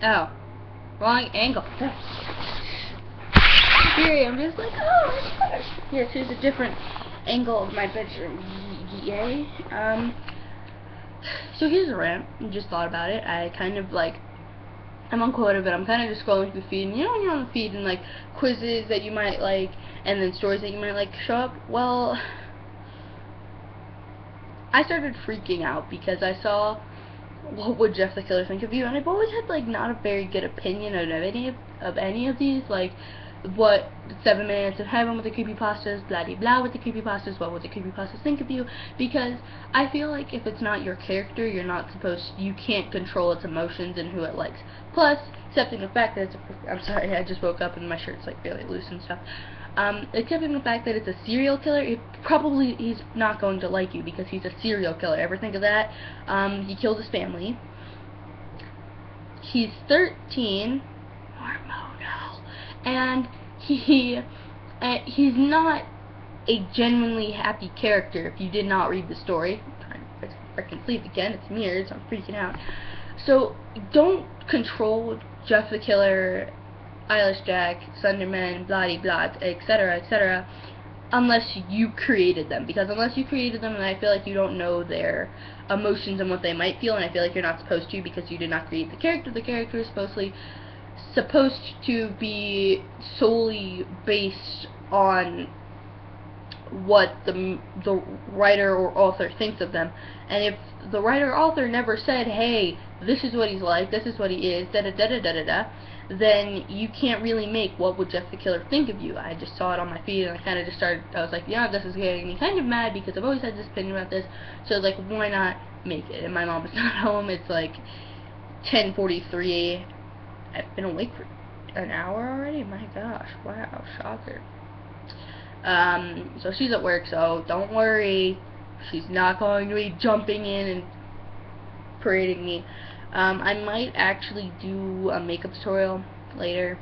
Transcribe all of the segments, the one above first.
Oh, wrong angle. Here I'm just like, oh my gosh. Yes, here's a different angle of my bedroom. Yay. So here's a rant. I just thought about it. I kind of like, I'm unquoted, but I'm kind of just scrolling through the feed, and you know when you're on the feed and like quizzes that you might like, and then stories that you might like show up. Well, I started freaking out because I saw what would Jeff the Killer think of you, and I've always had like not a very good opinion of any of these, like what 7 Minutes of Heaven with the creepypastas, blah blah blah with the creepypastas, what would the creepypastas think of you, because I feel like if it's not your character, you can't control its emotions and who it likes. Plus, accepting the fact that I'm sorry, I just woke up and my shirt's like really loose and stuff. Accepting the fact that it's a serial killer, he's not going to like you because he's a serial killer. Ever think of that? He killed his family. He's 13, hormonal, and he's not a genuinely happy character. If you did not read the story, I'm trying to fix my freaking sleeve again. It's mirrors. I'm freaking out. So don't control Jeff the Killer, Eyelash Jack, Sunderman, blah blah, etc., etc., unless you created them. Because unless you created them, and I feel like you don't know their emotions and what they might feel, and I feel like you're not supposed to because you did not create the character. The character is supposed to be solely based on what the writer or author thinks of them. And if the writer or author never said, hey, this is what he's like, this is what he is, da da da da da da da, then you can't really make what would Jeff the Killer think of you. I just saw it on my feed and I kind of just started, I was like, yeah, this is getting me kind of mad because I've always had this opinion about this, so I was like, why not make it? And my mom is not home. It's like 10:43. I've been awake for an hour already? My gosh, wow, shocker. So she's at work, so don't worry, she's not going to be jumping in and parading me. I might actually do a makeup tutorial later,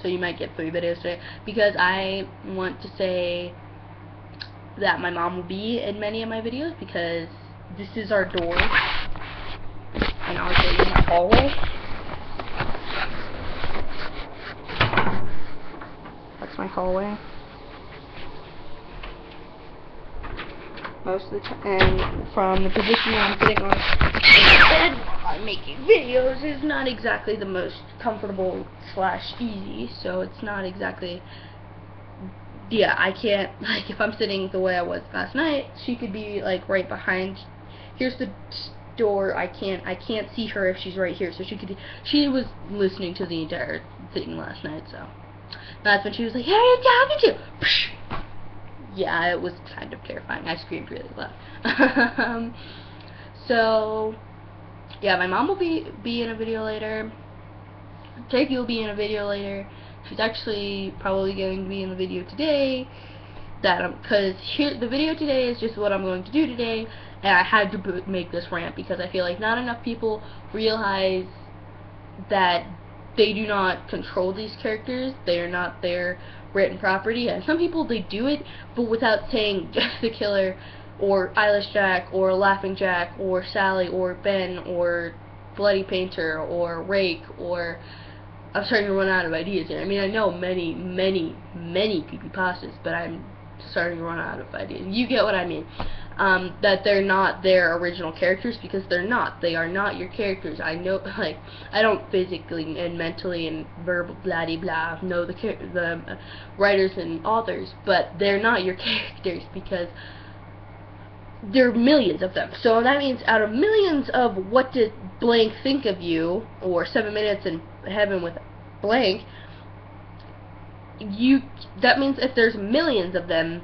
so you might get 3 videos today, because I want to say that my mom will be in many of my videos, because this is our door, and I'll show you my hallway. That's my hallway. Most of the time, and from the position I'm sitting on in the bed while I'm making videos is not exactly the most comfortable / easy, so it's not exactly, yeah, I can't, like, if I'm sitting the way I was last night, she could be like right behind, here's the door, I can't see her if she's right here, so she was listening to the entire thing last night, so that's when she was like, who are you talking to? Psh! Yeah, it was kind of terrifying. I screamed really loud. So, yeah, my mom will be in a video later. Jake will be in a video later. She's actually probably going to be in the video today. Because the video today is just what I'm going to do today, and I had to make this rant because I feel like not enough people realize that they do not control these characters. They are not their written property, and some people, they do it, but without saying Jeff the Killer, or Eyelash Jack, or Laughing Jack, or Sally, or Ben, or Bloody Painter, or Rake, or, I'm starting to run out of ideas here. I mean, I know many creepypastas, but I'm starting to run out of ideas. You get what I mean. That they're not their original characters, because they're not. They are not your characters. I know, like, I don't physically and mentally and verbal blah blah know the writers and authors, but they're not your characters because there are millions of them. So that means out of millions of what did blank think of you, or 7 Minutes in Heaven with blank, that means if there's millions of them,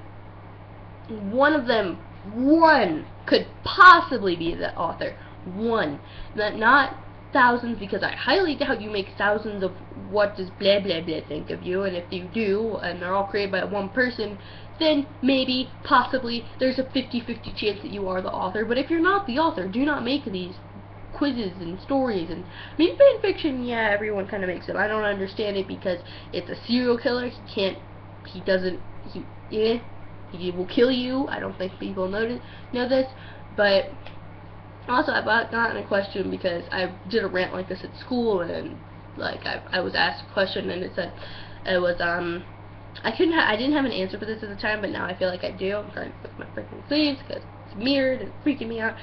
one could possibly be the author. One. Not thousands, because I highly doubt you make thousands of what does blah blah blah think of you, and if you do, and they're all created by one person, then maybe, possibly, there's a 50-50 chance that you are the author. But if you're not the author, do not make these quizzes and stories. And I mean, fan fiction, yeah, everyone kind of makes it. I don't understand it because it's a serial killer. He will kill you. I don't think people know this, but Also, I gotten a question because I did a rant like this at school, and like I was asked a question, and it said it was I didn't have an answer for this at the time, but now I feel like I do. I'm trying to fix my freaking sleeves because it's mirrored and it's freaking me out.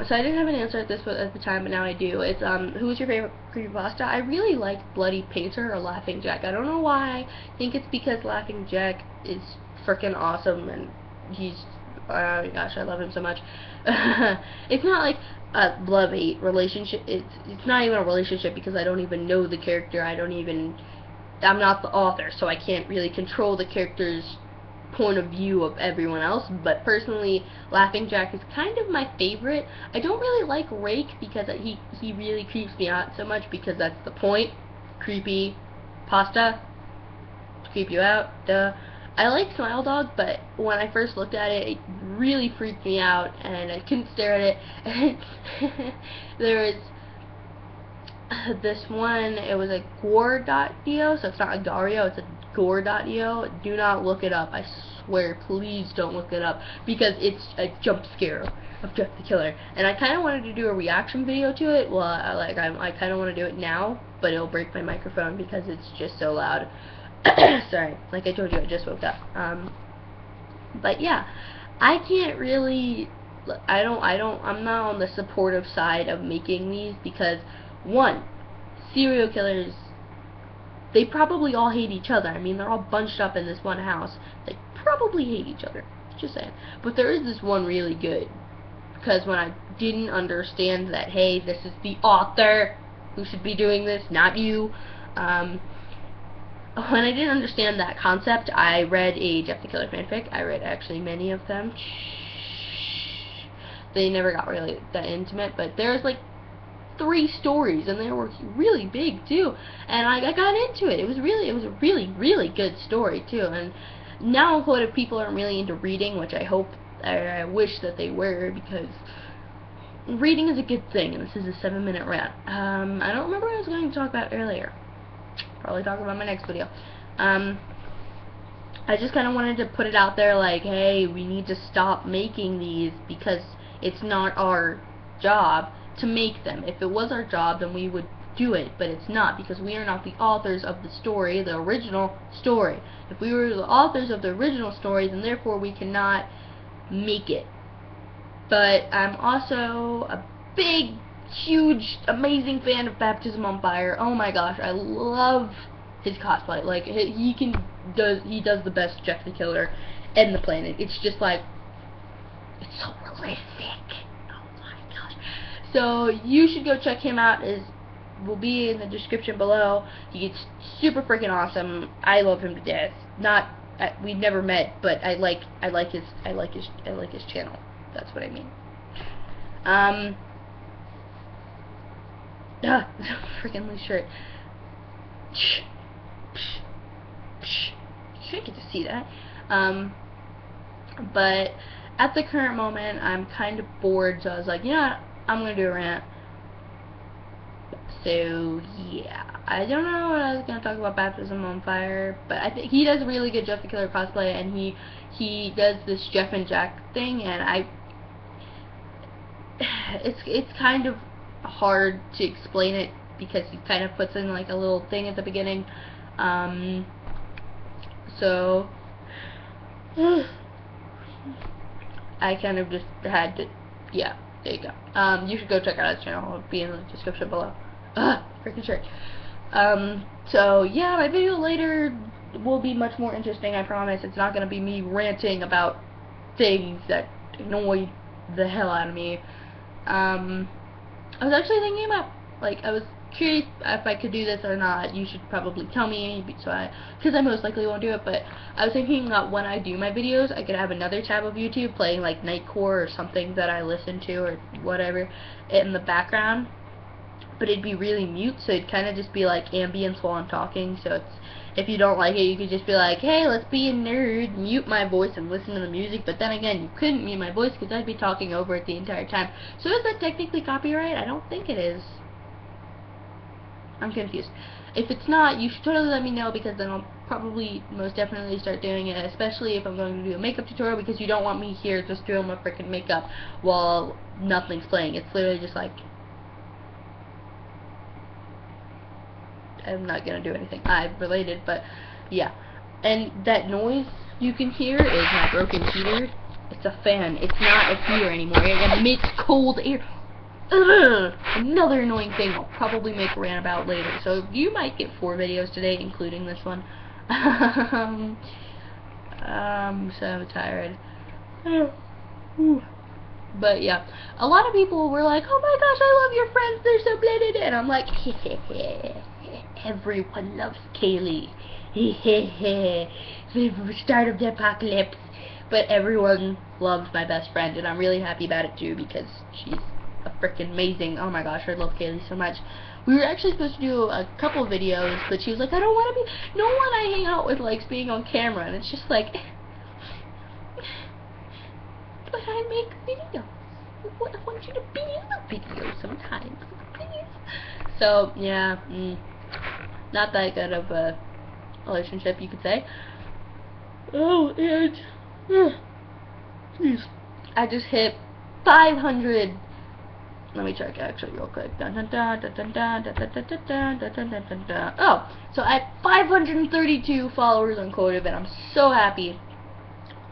So I didn't have an answer at the time, but now I do. It's who was your favorite creepypasta? I really like Bloody Painter or Laughing Jack. I don't know why. I think it's because Laughing Jack is freaking awesome, and he's oh my gosh, I love him so much. It's not like a love-hate relationship. It's not even a relationship because I don't even know the character. I'm not the author, so I can't really control the character's point of view of everyone else. But personally, Laughing Jack is kind of my favorite. I don't really like Rake because he really creeps me out so much, because that's the point. Creepy pasta to creep you out. Duh. I like Smile Dog, but when I first looked at it, it really freaked me out, and I couldn't stare at it. There was this one, it was a gore.io, so it's not a Dario, it's a gore.io. Do not look it up, I swear, please don't look it up, because it's a jump scare of Jeff the Killer. And I kind of wanted to do a reaction video to it. Well, I kind of want to do it now, but it'll break my microphone because it's just so loud. Sorry, like I told you, I just woke up. But yeah, I can't really, I'm not on the supportive side of making these, because one, serial killers, they probably all hate each other. I mean, they're all bunched up in this one house. They probably hate each other, just saying. But there is this one really good, because when I didn't understand that, hey, this is the author who should be doing this, not you, when I didn't understand that concept, I read a Jeff the Killer fanfic. I read actually many of them. They never got really that intimate, but there's like 3 stories, and they were really big too. And I got into it. It was a really good story too. And now a lot of people aren't really into reading, which I wish that they were, because reading is a good thing. And this is a 7-minute rant. I don't remember what I was going to talk about earlier. Probably talk about my next video. I just kind of wanted to put it out there, like, hey, we need to stop making these, because it's not our job to make them. If it was our job, then we would do it, but it's not, because we are not the authors of the story, the original story. If we were the authors of the original story, then therefore we cannot make it. But I'm also a big, huge, amazing fan of Baptism on Fire. Oh my gosh, I love his cosplay. Like, he does the best Jeff the Killer in the planet. It's just like, it's so realistic. Oh my gosh. So you should go check him out. His will be in the description below. He's super freaking awesome. I love him to death. We've never met, but I like his channel. That's what I mean. Freaking loose shirt. You shouldn't get to see that. But at the current moment, I'm kind of bored, so I was like, you know what, I'm gonna do a rant. So yeah, I don't know what I was gonna talk about Baptism on Fire, but I think he does a really good Jeff the Killer cosplay, and he does this Jeff and Jack thing, and it's kind of hard to explain it, because he kind of puts in like a little thing at the beginning. So I kind of just had to, yeah, there you go. You should go check out his channel. It'll be in the description below. Freaking shirt. So yeah, my video later will be much more interesting, I promise. It's not gonna be me ranting about things that annoy the hell out of me. I was actually thinking about, like, I was curious if I could do this or not. You should probably tell me, because I most likely won't do it, but I was thinking that when I do my videos, I could have another tab of YouTube playing, like, Nightcore or something that I listen to, or whatever, in the background, but it'd be really mute, so it'd kind of just be like ambience while I'm talking. So if you don't like it, you could just be like, hey, let's be a nerd, mute my voice and listen to the music. But then again, you couldn't mute my voice because I'd be talking over it the entire time. So is that technically copyright? I don't think it is. I'm confused. If it's not, you should totally let me know, because then I'll probably most definitely start doing it, especially if I'm going to do a makeup tutorial, because you don't want me here just doing my freaking makeup while nothing's playing. It's literally just like, I'm not gonna do anything eye-related, but yeah. And that noise you can hear is my broken heater. It's a fan. It's not a heater anymore. It emits cold air. Ugh. Another annoying thing I'll probably make a rant about later. So you might get 4 videos today, including this one. I'm so tired. But yeah, a lot of people were like, "Oh my gosh, I love your friends. They're so blah blah blah." And I'm like, everyone loves Kaylee. The start of the apocalypse. But everyone loves my best friend, and I'm really happy about it too, because she's a freaking amazing. Oh my gosh, I love Kaylee so much. We were actually supposed to do a couple videos, but she was like, I don't want to be, no one I hang out with likes being on camera, and it's just like, but I make videos. I want you to be in the video sometimes, please. So, yeah, not that good of a relationship, you could say. Oh, and, please. I just hit 500. Let me check actually real quick. Oh, so I had 532 followers on Codeb, and I'm so happy.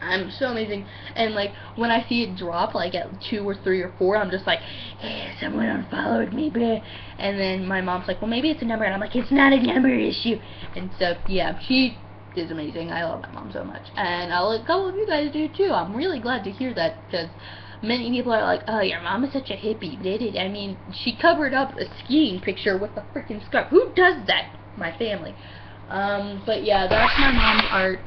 I'm so amazing. And like when I see it drop like at 2 or 3 or 4, I'm just like, hey, someone unfollowed me, bleh. And then my mom's like, well, maybe it's a number, and I'm like, it's not a number issue. And so yeah, she is amazing. I love my mom so much, and a couple of you guys do too. I'm really glad to hear that, because many people are like, oh, your mom is such a hippie. I mean, she covered up a skiing picture with a freaking scarf. Who does that? My family. But yeah, that's my mom's art.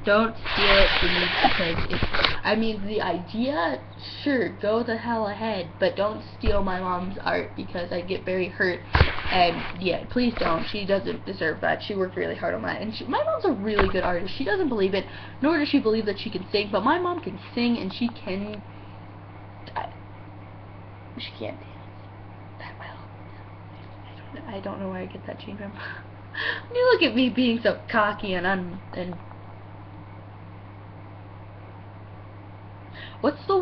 Don't steal it from me, because it's, I mean, the idea, sure, go the hell ahead, but don't steal my mom's art, because I get very hurt. And yeah, please don't. She doesn't deserve that. She worked really hard on that. And my mom's a really good artist. She doesn't believe it, nor does she believe that she can sing, but my mom can sing, and she can, she can't dance that well. I don't know where I get that gene from. You look at me being so cocky and what's the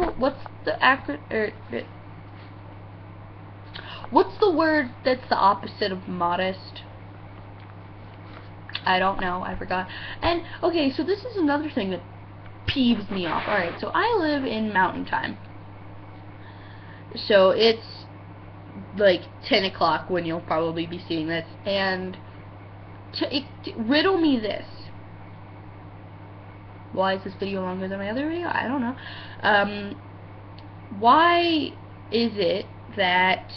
word that's the opposite of modest? I don't know, I forgot. And okay, so this is another thing that peeves me off. Alright, so I live in Mountain Time. So it's like 10 o'clock when you'll probably be seeing this, and riddle me this. Why is this video longer than my other video? I don't know. Why is it that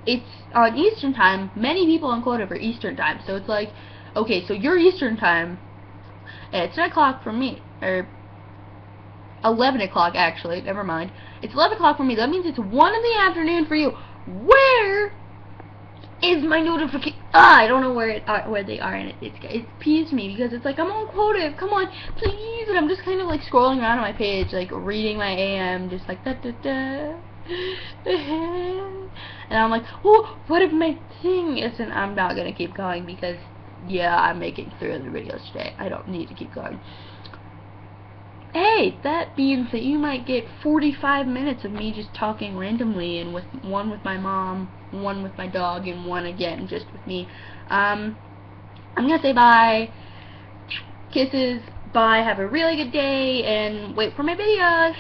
it's on Eastern Time? Many people on Codeb are Eastern Time, so it's like, okay, so you're Eastern Time, and it's 10 o'clock for me, or 11 o'clock actually, never mind. It's 11 o'clock for me, that means it's 1 in the afternoon for you. Where is my notification? I don't know where they are, and it peeves me, because it's like, I'm on Codeb, come on, please, and I'm just kind of like scrolling around on my page, like reading my AM, just like da da da, and I'm like, oh, what if my thing isn't? I'm not gonna keep going, because yeah, I'm making 3 other videos today. I don't need to keep going. Hey, that means that you might get 45 minutes of me just talking randomly, and with one with my mom, one with my dog, and one again just with me. I'm gonna say bye. Kisses. Bye. Have a really good day, and wait for my videos.